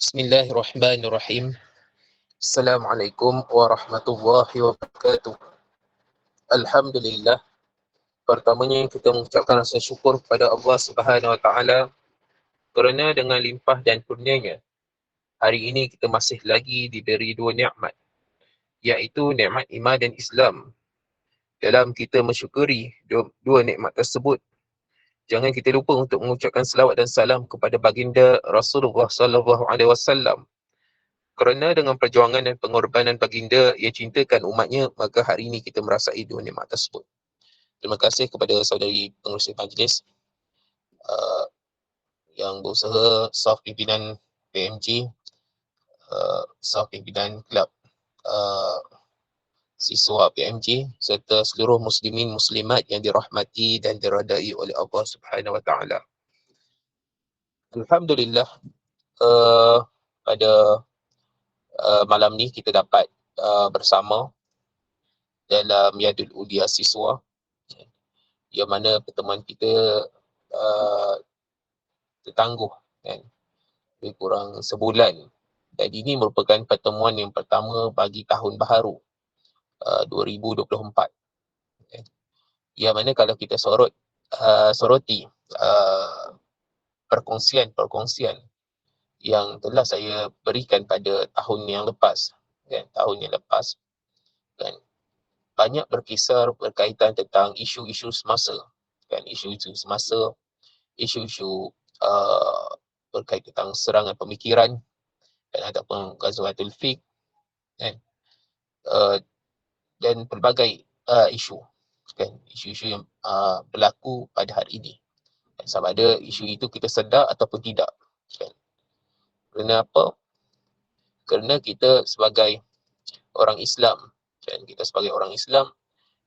Bismillahirrahmanirrahim. Assalamualaikum warahmatullahi wabarakatuh. Alhamdulillah. Pertamanya kita mengucapkan rasa syukur kepada Allah Subhanahu wa taala kerana dengan limpah dan kurnianya hari ini kita masih lagi diberi dua nikmat, iaitu nikmat iman dan Islam. Dalam kita mensyukuri dua nikmat tersebut, jangan kita lupa untuk mengucapkan selawat dan salam kepada baginda Rasulullah sallallahu alaihi wasallam. Kerana dengan perjuangan dan pengorbanan baginda ia cintakan umatnya, maka hari ini kita merasai dua nikmat tersebut. Terima kasih kepada saudari pengerusi majlis yang berusaha, staf pimpinan PMG, staf pimpinan kelab siswa PMG serta seluruh muslimin muslimat yang dirahmati dan diredai oleh Allah Subhanahu wa taala. Alhamdulillah, pada malam ni kita dapat bersama dalam Yadul Udia Siswa, yang mana pertemuan kita tertangguh kan, lebih kurang sebulan, dan ini merupakan pertemuan yang pertama bagi tahun baharu 2024, kan. Yang mana kalau kita soroti perkongsian yang telah saya berikan pada tahun yang lepas, kan, kan, banyak berkisar berkaitan tentang isu-isu semasa, kan, isu-isu berkait tentang serangan pemikiran dan ataupun Ghazwatul Fiqh, kan, dan pelbagai isu, kan, isu-isu yang berlaku pada hari ini, kan, sama ada isu itu kita sedar ataupun tidak, kan. Kerana apa? Kerana kita sebagai orang Islam, kan,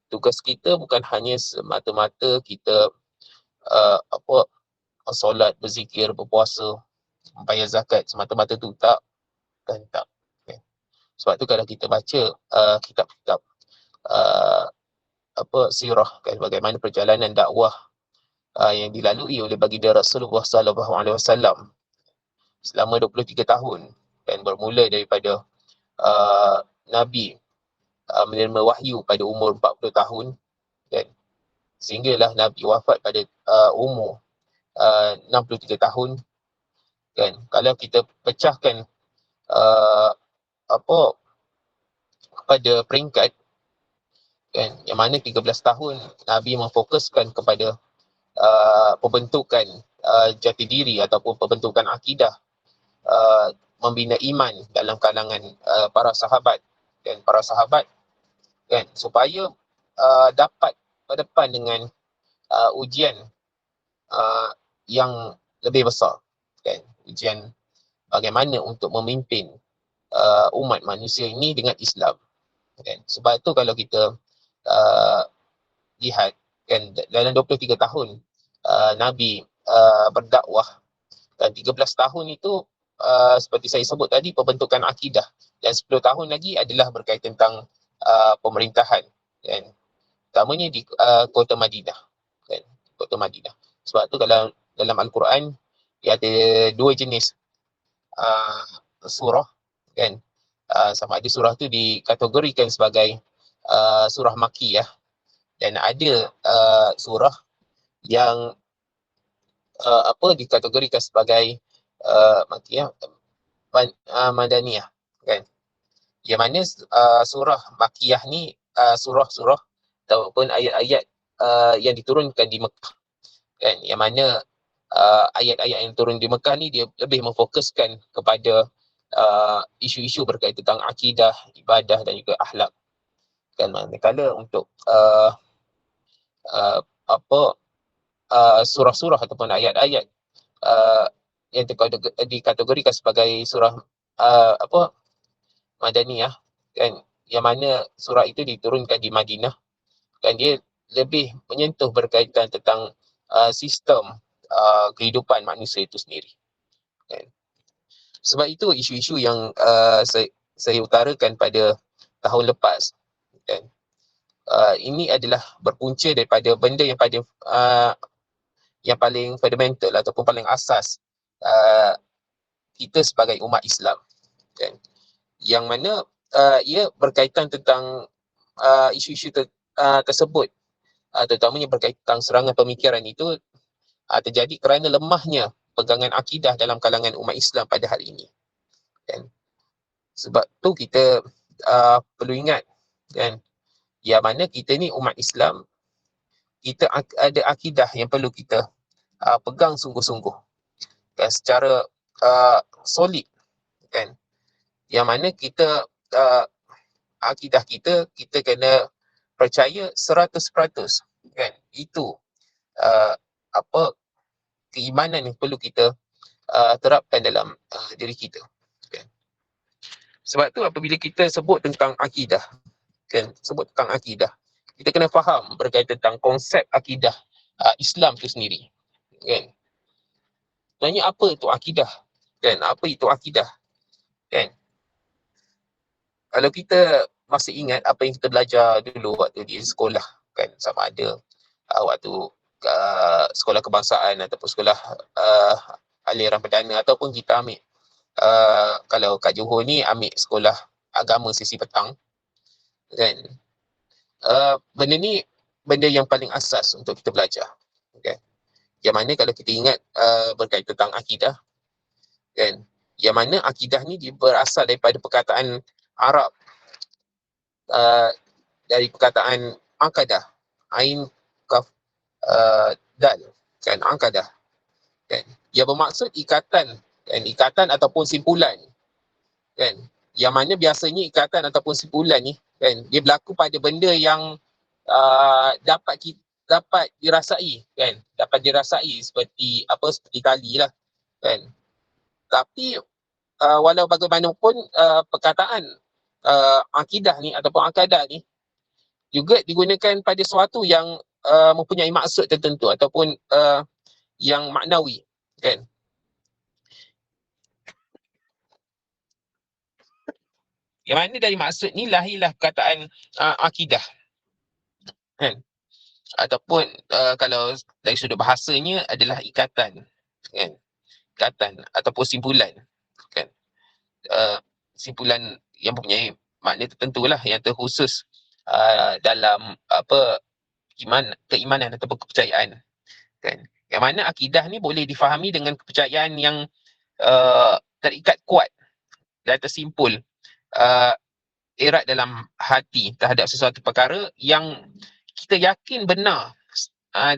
tugas kita bukan hanya semata-mata kita solat, berzikir, berpuasa, membayar zakat semata-mata tu, tak, kan, tak, kan. Sebab tu kalau kita baca kitab-kitab sirah, kan, bagaimana perjalanan dakwah yang dilalui oleh baginda Rasulullah sallallahu alaihi wasallam selama 23 tahun, kan, bermula daripada Nabi menerima wahyu pada umur 40 tahun, kan, sehinggalah Nabi wafat pada umur 63 tahun, kan. Kalau kita pecahkan kepada peringkat, kan, yang mana 13 tahun Nabi memfokuskan kepada pembentukan jati diri ataupun pembentukan akidah, membina iman dalam kalangan para sahabat, kan, supaya dapat berdepan dengan ujian yang lebih besar, kan, ujian bagaimana untuk memimpin umat manusia ini dengan Islam, kan. Sebab tu kalau kita lihat, kan, dalam 23 tahun Nabi berdakwah, dan 13 tahun itu seperti saya sebut tadi, pembentukan akidah, dan 10 tahun lagi adalah berkaitan tentang pemerintahan, kan, utamanya di kota Madinah, kan, kota Madinah. Sebab tu kalau dalam Al-Quran dia ada dua jenis surah, kan, sama ada surah tu dikategorikan sebagai surah Makkiyah, dan ada surah yang dikategorikan sebagai Makkiyah, Madaniyah, kan. Yang mana surah Makkiyah ni surah-surah ataupun ayat-ayat yang diturunkan di Mekah, kan, yang mana ayat-ayat yang turun di Mekah ni dia lebih memfokuskan kepada isu-isu berkaitan tentang akidah, ibadah dan juga akhlak, kan. Manakala untuk surah-surah ataupun ayat-ayat yang dikategorikan sebagai surah Madaniyah, kan, yang mana surah itu diturunkan di Madinah, kan, dia lebih menyentuh berkaitan tentang sistem kehidupan manusia itu sendiri, kan. Sebab itu isu-isu yang saya utarakan pada tahun lepas, kan, ini adalah berpunca daripada benda yang paling fundamental ataupun paling asas kita sebagai umat Islam, kan, yang mana ia berkaitan tentang isu-isu tersebut, terutamanya berkaitan tentang serangan pemikiran itu terjadi kerana lemahnya pegangan akidah dalam kalangan umat Islam pada hari ini, kan. Sebab tu kita perlu ingat, kan, yang mana kita ni umat Islam, kita ada akidah yang perlu kita pegang sungguh-sungguh, kan, secara solid, kan, yang mana kita akidah kita kena percaya 100%, kan. Itu apa keimanan yang perlu kita terapkan dalam diri kita, kan. Sebab tu apabila kita sebut tentang akidah, kan, sebut tentang akidah, kita kena faham berkaitan tentang konsep akidah Islam tu sendiri, kan. Sebenarnya apa itu akidah, kan? Apa itu akidah, kan? Kalau kita masih ingat apa yang kita belajar dulu waktu di sekolah, kan, sama ada waktu sekolah kebangsaan ataupun sekolah aliran perdana, ataupun kita ambil kalau kat Johor ni ambil sekolah agama sesi petang, kan. Benda ni benda yang paling asas untuk kita belajar, kan. Yang mana kalau kita ingat berkaitan tentang akidah, kan, yang mana akidah ni dia berasal daripada perkataan Arab, dari perkataan akadah, ain kaf dal, kan, akadah, kan, yang bermaksud ikatan, kan, ikatan ataupun simpulan, kan, yang mana biasanya ikatan ataupun simpulan ni, kan, dia berlaku pada benda yang dapat dirasai, kan, dapat dirasai seperti tali lah, kan. Tapi walau bagaimanapun perkataan akidah ni ataupun akadah ni juga digunakan pada sesuatu yang mempunyai maksud tertentu ataupun yang maknawi, kan. Yang mana dari maksud ni lahirlah perkataan akidah, kan. Ataupun kalau dari sudut bahasanya adalah ikatan, kan, ikatan ataupun simpulan, kan. Simpulan yang mempunyai makna tertentu lah, yang terkhusus dalam keimanan ataupun kepercayaan, kan. Yang mana akidah ni boleh difahami dengan kepercayaan yang terikat kuat dan tersimpul erat dalam hati terhadap sesuatu perkara yang kita yakin benar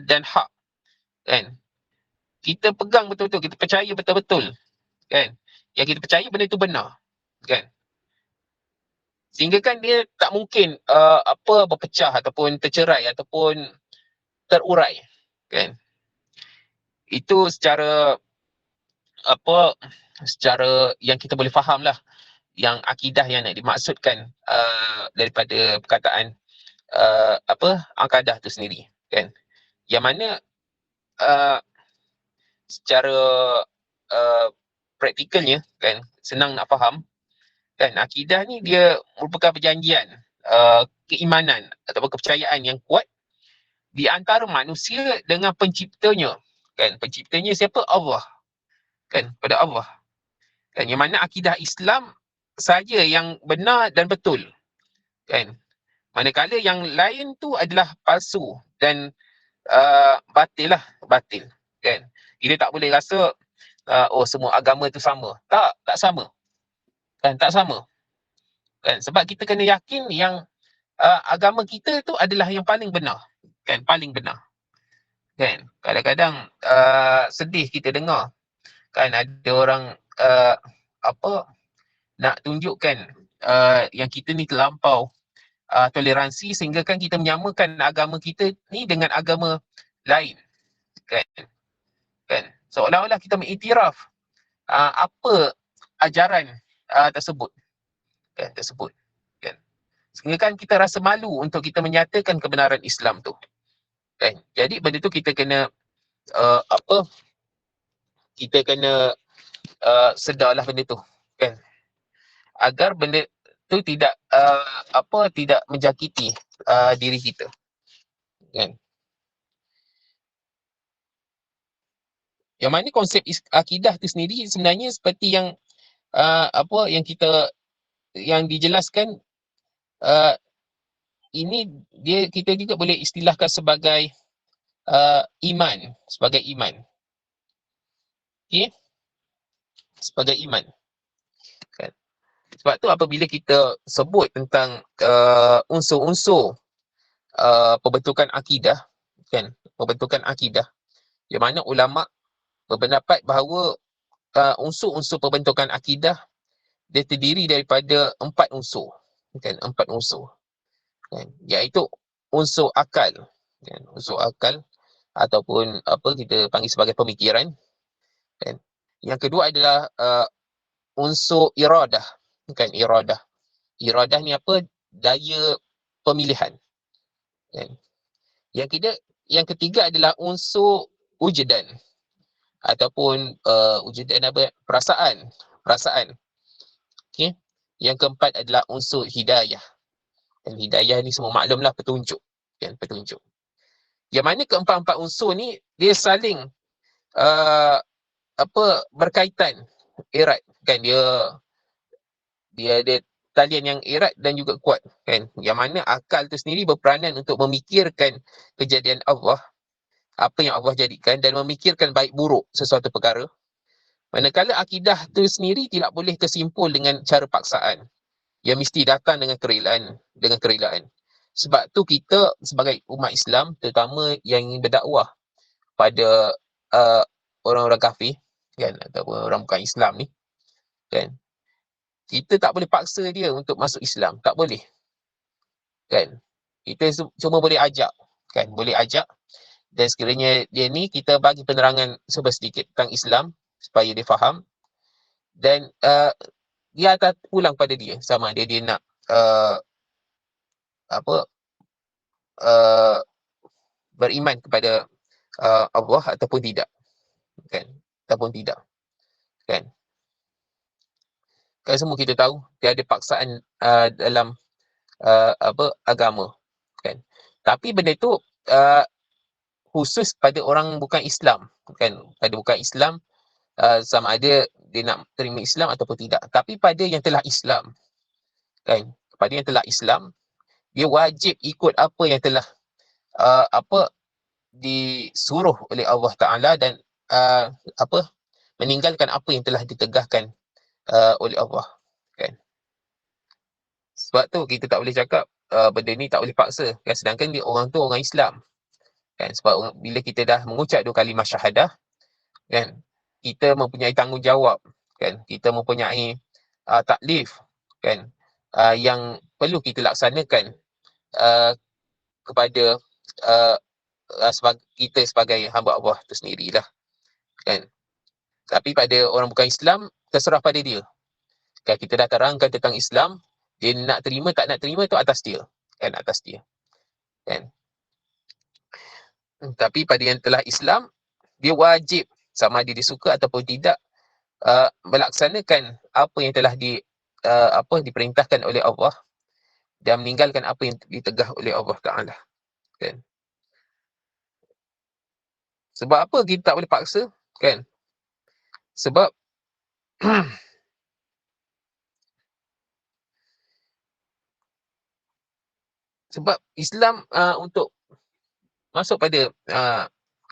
dan hak, kan. Kita pegang betul-betul, kita percaya betul-betul, kan, yang kita percaya benda itu benar, kan. Sehingga kan dia tak mungkin berpecah ataupun tercerai ataupun terurai, kan. Itu secara secara yang kita boleh faham lah, yang akidah yang nak dimaksudkan daripada perkataan akadah tu sendiri, kan. Yang mana secara praktikalnya, kan, senang nak faham, kan, akidah ni dia merupakan perjanjian keimanan ataupun kepercayaan yang kuat di antara manusia dengan penciptanya, kan. Penciptanya siapa? Allah, kan, pada Allah, kan. Yang mana akidah Islam saja yang benar dan betul, kan. Manakala yang lain tu adalah palsu dan batil, kan. Kita tak boleh rasa semua agama tu sama. Tak sama, kan, tak sama, kan. Sebab kita kena yakin yang agama kita tu adalah yang paling benar, kan, paling benar, kan. Kadang-kadang sedih kita dengar, kan, ada orang nak tunjukkan yang kita ni terlampau toleransi sehingga kan kita menyamakan agama kita ni dengan agama lain, kan. Seolah-olah kita mengiktiraf apa ajaran tersebut, kan. Sehingga kan kita rasa malu untuk kita menyatakan kebenaran Islam tu, kan. Jadi benda tu kita kena kita kena sedarlah benda tu, kan, agar benda tu tidak tidak menjangkiti diri kita, kan. Yang mana konsep akidah tu sendiri sebenarnya seperti yang yang dijelaskan, ini kita juga boleh istilahkan sebagai iman, sebagai iman. Okey, sebagai iman. Kan? Sebab tu apabila kita sebut tentang unsur-unsur pembentukan akidah, kan, pembentukan akidah, yang mana ulama berpendapat bahawa unsur-unsur pembentukan akidah dia terdiri daripada 4 unsur, kan, 4 unsur, kan, iaitu unsur akal, kan, unsur akal ataupun apa kita panggil sebagai pemikiran, kan. Yang kedua adalah unsur iradah, kan, iradah. Iradah ni apa? Daya pemilihan, kan. Yang ketiga adalah unsur wujudan ataupun wujudan apa? Perasaan. Okey. Yang keempat adalah unsur hidayah. Dan hidayah ni semua maklumlah, petunjuk, kan, petunjuk. Yang mana keempat-empat unsur ni dia saling uh, berkaitan erat, kan, dia ada talian yang erat dan juga kuat, kan, yang mana akal tu sendiri berperanan untuk memikirkan kejadian Allah, apa yang Allah jadikan, dan memikirkan baik buruk sesuatu perkara. Manakala akidah tu sendiri tidak boleh tersimpul dengan cara paksaan, yang mesti datang dengan kerelaan. Sebab tu kita sebagai umat Islam, terutama yang ingin berdakwah pada uh, orang-orang kafir, kan, ataupun orang bukan Islam ni, kan, kita tak boleh paksa dia untuk masuk Islam, tak boleh, kan. Kita cuma boleh ajak, kan, boleh ajak, dan sekiranya dia ni kita bagi penerangan sedikit tentang Islam supaya dia faham, dan dia akan pulang pada dia sama ada dia nak apa uh, beriman kepada Allah ataupun tidak, kan, ataupun tidak, kan. Kan semua kita tahu dia ada paksaan dalam agama, kan. Tapi benda tu khusus pada orang bukan Islam, kan, pada bukan Islam, sama ada dia nak terima Islam ataupun tidak. Tapi pada yang telah Islam, kan, pada yang telah Islam, dia wajib ikut apa yang telah disuruh oleh Allah Taala, dan meninggalkan apa yang telah ditegahkan oleh Allah, kan. Sebab tu kita tak boleh cakap benda ni tak boleh paksa, kan, sedangkan dia orang tu orang Islam, kan. Sebab bila kita dah mengucap 2 kalimah syahadah, kan, kita mempunyai tanggungjawab, kan, kita mempunyai taklif, kan, yang perlu kita laksanakan kepada kita sebagai hamba Allah tu sendirilah, kan. Tapi pada orang bukan Islam, terserah pada dia, kan. Kita dah terangkan tentang Islam, dia nak terima tak nak terima tu atas dia, kan, atas dia, kan. Tapi pada yang telah Islam, dia wajib sama ada dia suka ataupun tidak melaksanakan apa yang telah diperintahkan oleh Allah, dan meninggalkan apa yang ditegah oleh Allah Taala, kan. Sebab apa kita tak boleh paksa, kan? Sebab sebab Islam untuk masuk pada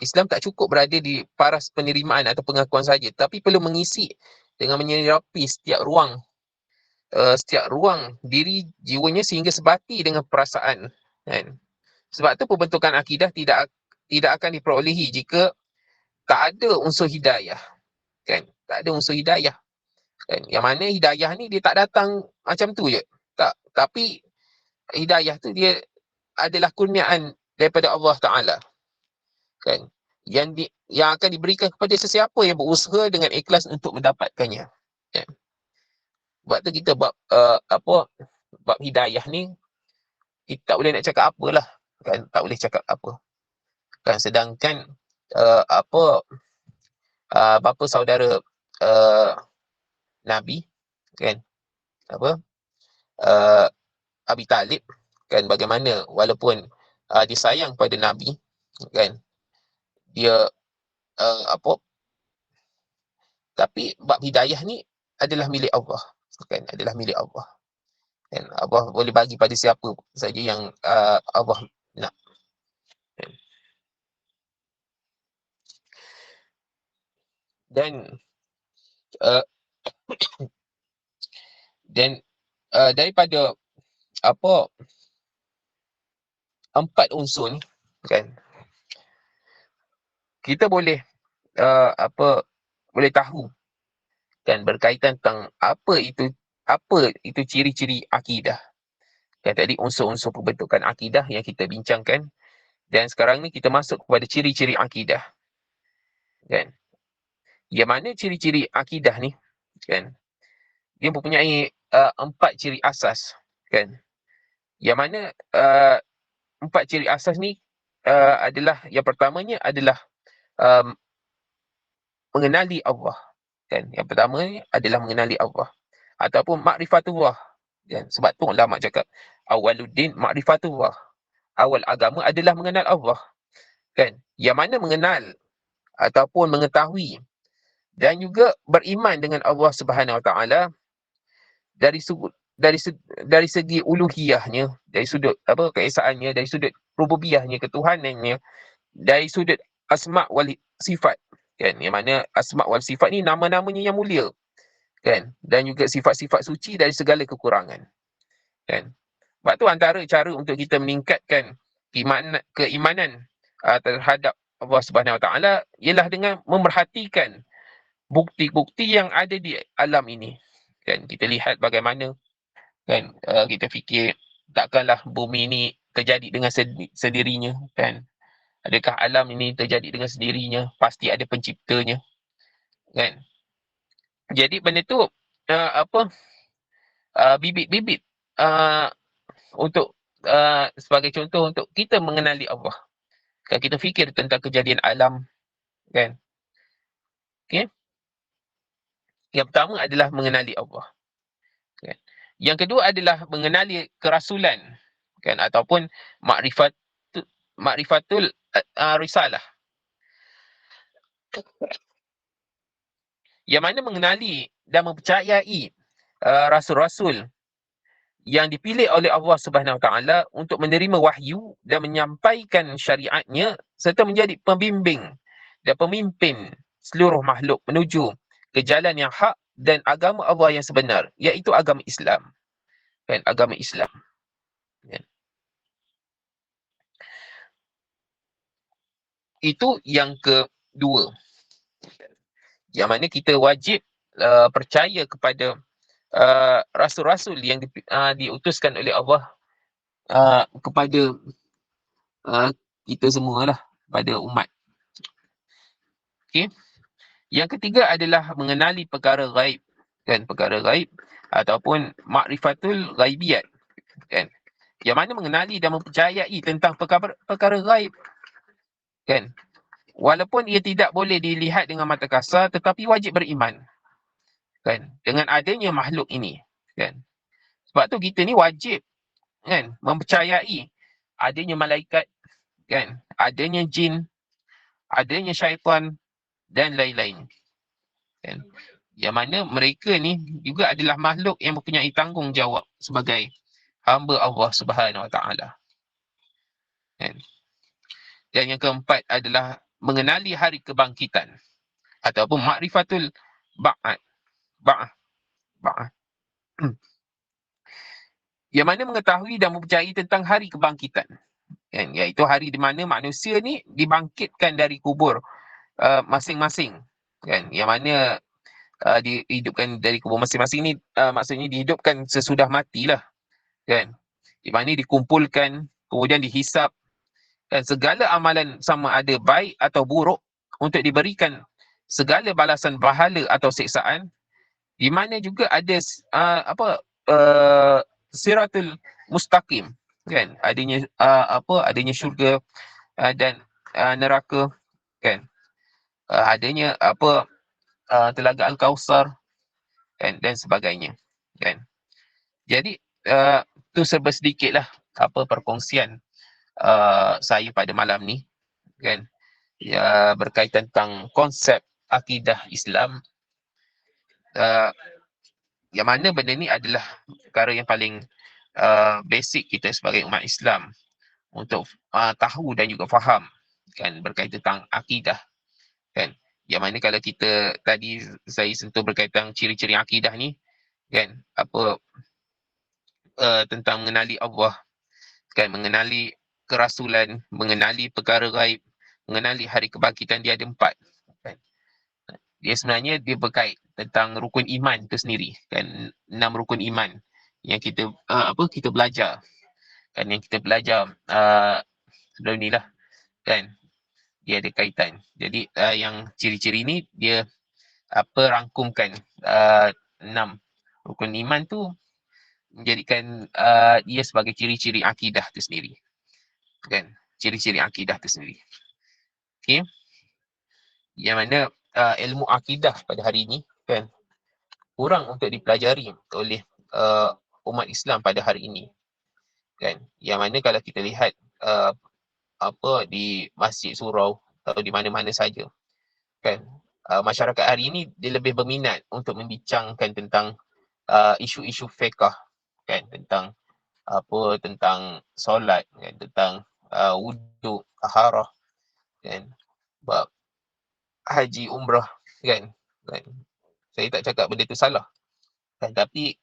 Islam tak cukup berada di paras penerimaan atau pengakuan saja, tapi perlu mengisi dengan menyerapi setiap ruang diri jiwanya sehingga sebati dengan perasaan, kan. Sebab tu pembentukan akidah tidak akan diperolehi jika tak ada unsur hidayah, kan. Tak ada unsur hidayah, kan. Yang mana hidayah ni dia tak datang macam tu je. Tak, tapi hidayah tu dia adalah kurniaan daripada Allah Taala, kan. Yang akan diberikan kepada sesiapa yang berusaha dengan ikhlas untuk mendapatkannya, kan. Sebab tu kita bab hidayah ni kita tak boleh nak cakap apalah, kan, tak boleh cakap apa, kan. Sedangkan bapa saudara Nabi, kan, uh, Abi Talib, kan, bagaimana walaupun dia sayang pada Nabi, kan, dia Tapi bab hidayah ni adalah milik Allah, kan? Adalah milik Allah. Kan? Allah boleh bagi pada siapa saja yang Allah nak. Kan? Dan uh, dan daripada apa 4 unsur ni, kan, kita boleh boleh tahu, kan, berkaitan tentang apa itu ciri-ciri akidah. Kan, tadi unsur-unsur pembentukan akidah yang kita bincangkan, dan sekarang ni kita masuk kepada ciri-ciri akidah, kan. Yang mana ciri-ciri akidah ni, kan, dia mempunyai 4 ciri asas, kan. Yang mana 4 ciri asas ni adalah, yang pertamanya adalah um, mengenali Allah, kan. Yang pertama ni adalah mengenali Allah ataupun makrifatullah, kan. Sebab tu ulama cakap awaluddin makrifatullah, awal agama adalah mengenal Allah, kan. Yang mana mengenal ataupun mengetahui dan juga beriman dengan Allah Subhanahu Wa Taala dari sudut dari segi uluhiyahnya, dari sudut keesaannya, dari sudut rububiyahnya, ketuhanannya, dari sudut asma wal sifat, kan. Yang mana asma wal sifat ni nama-namanya yang mulia, kan, dan juga sifat-sifat suci dari segala kekurangan, kan. Sebab tu antara cara untuk kita meningkatkan keimanan terhadap Allah Subhanahu Wa Taala ialah dengan memerhatikan bukti-bukti yang ada di alam ini, kan. Kita lihat bagaimana, kan, kita fikir takkanlah bumi ini terjadi dengan sendirinya, kan. Adakah alam ini terjadi dengan sendirinya? Pasti ada penciptanya, kan. Jadi benda tu bibit-bibit untuk sebagai contoh untuk kita mengenali Allah. Kan, kita fikir tentang kejadian alam, kan. Okay. Yang pertama adalah mengenali Allah, kan. Yang kedua adalah mengenali kerasulan, kan, ataupun makrifatul risalah. Yang mana mengenali dan mempercayai rasul-rasul yang dipilih oleh Allah Subhanahu Wa Taala untuk menerima wahyu dan menyampaikan syariatnya serta menjadi pembimbing dan pemimpin seluruh makhluk menuju ke jalan yang hak dan agama Allah yang sebenar, iaitu agama Islam, kan, agama Islam, kan. Itu yang kedua, yang mana kita wajib percaya kepada rasul-rasul yang diutuskan oleh Allah kepada kita semualah, pada umat. Okey. Yang ketiga adalah mengenali perkara ghaib, kan, perkara ghaib ataupun makrifatul ghaibiyat, kan. Yang mana mengenali dan mempercayai tentang perkara ghaib, kan. Walaupun ia tidak boleh dilihat dengan mata kasar, tetapi wajib beriman, kan, dengan adanya makhluk ini, kan. Sebab tu kita ni wajib, kan, mempercayai adanya malaikat, kan, adanya jin, adanya syaitan dan lain-lain, kan. Yang mana mereka ni juga adalah makhluk yang mempunyai tanggungjawab sebagai hamba Allah Subhanahu Wa Taala, kan. Dan yang keempat adalah mengenali hari kebangkitan ataupun makrifatul ba'at. Yang mana mengetahui dan mempercayai tentang hari kebangkitan, kan, iaitu hari di mana manusia ni dibangkitkan dari kubur masing-masing, kan. Yang mana dihidupkan dari kubur masing-masing ni maksudnya dihidupkan sesudah matilah, kan. Di mana dikumpulkan, kemudian dihisap, dan segala amalan sama ada baik atau buruk untuk diberikan segala balasan pahala atau siksaan, di mana juga ada siratul mustaqim, kan, adanya adanya syurga dan neraka, kan. Adanya telaga Al-Kausar, kan, dan sebagainya, kan. Jadi tu serba sedikitlah perkongsian saya pada malam ni, kan, ya, berkaitan tentang konsep akidah Islam, yang mana benda ni adalah perkara yang paling basic kita sebagai umat Islam untuk tahu dan juga faham, kan, berkaitan tentang akidah, kan. Yang mana kalau kita tadi saya sentuh berkaitan ciri-ciri akidah ni, kan, apa tentang mengenali Allah, kan, mengenali kerasulan, mengenali perkara gaib, mengenali hari kebangkitan, dia ada 4, kan. Dia sebenarnya dia berkait tentang rukun iman tu sendiri, kan, 6 rukun iman yang kita kita belajar, kan, yang kita belajar sebelum ni lah, kan, dia ada kaitan. Jadi yang ciri-ciri ni dia rangkumkan 6 rukun iman tu, menjadikan dia sebagai ciri-ciri akidah tu sendiri, kan, ciri-ciri akidah tu sendiri. Okey, yang mana ilmu akidah pada hari ini, kan, kurang untuk dipelajari oleh umat Islam pada hari ini, kan. Yang mana kalau kita lihat di Masjid Surau atau di mana-mana saja, kan, masyarakat hari ini dia lebih berminat untuk membincangkan tentang isu-isu fiqh, kan, tentang tentang solat, kan, tentang wuduk, taharah, kan, bab haji, umrah, kan. Saya tak cakap benda tu salah, kan, tapi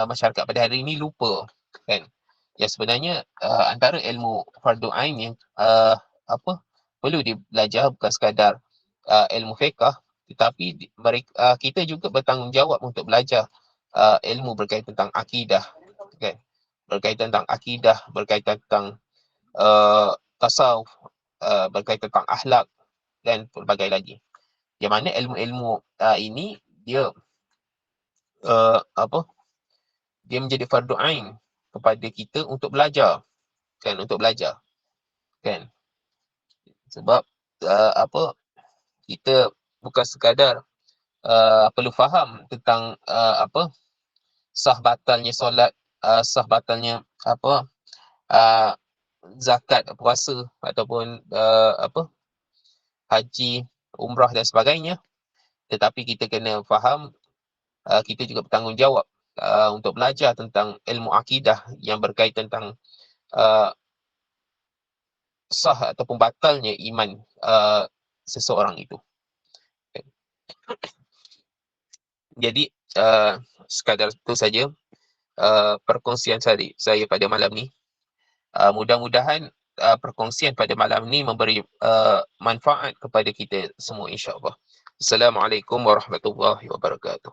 masyarakat pada hari ini lupa, kan, yang sebenarnya antara ilmu fardu ain yang perlu dibelajar bukan sekadar ilmu fiqh, tetapi mereka, kita juga bertanggungjawab untuk belajar ilmu berkaitan tentang akidah, kan, berkaitan tentang akidah, berkaitan tentang tasawuf, berkaitan tentang akhlak dan pelbagai lagi. Yang mana ilmu-ilmu ini dia dia menjadi fardu ain kepada kita untuk belajar, kan, untuk belajar, kan. Sebab kita bukan sekadar perlu faham tentang sah batalnya solat, sah batalnya zakat, puasa, ataupun haji, umrah dan sebagainya, tetapi kita kena faham, kita juga bertanggungjawab untuk belajar tentang ilmu akidah yang berkaitan tentang sah ataupun batalnya iman seseorang itu. Jadi sekadar itu saja perkongsian saya pada malam ni. Mudah-mudahan perkongsian pada malam ni memberi manfaat kepada kita semua, insya-Allah. Assalamualaikum warahmatullahi wabarakatuh.